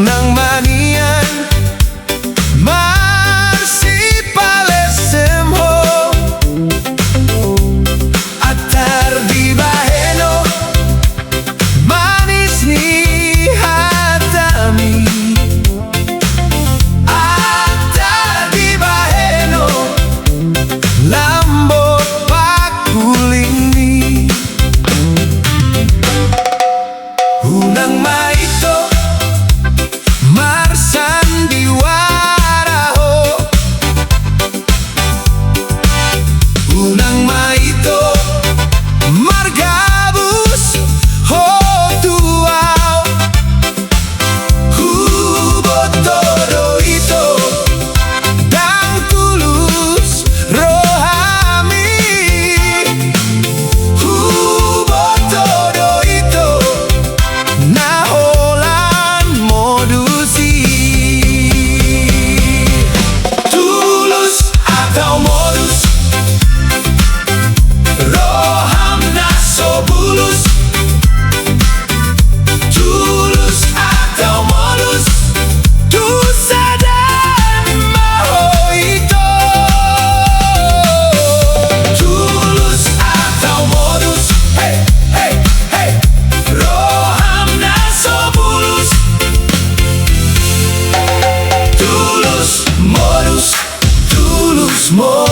Unang manian Marsi palesem ho Atar di baheno Manis ni hatami Atar di baheno Lambot pakuling ni Unang maito Marsan diwaraho Unang maito Margabus ho tuaw Hubot todo ito Dang tulus rohami Hubot todo ito Naholan modusi Tulus atau modus Roham naso bulus Tulus atau modus Dusa dan maho ito Tulus atau modus Hey, hey, hey Roham naso bulus Tulus modus Tulus modus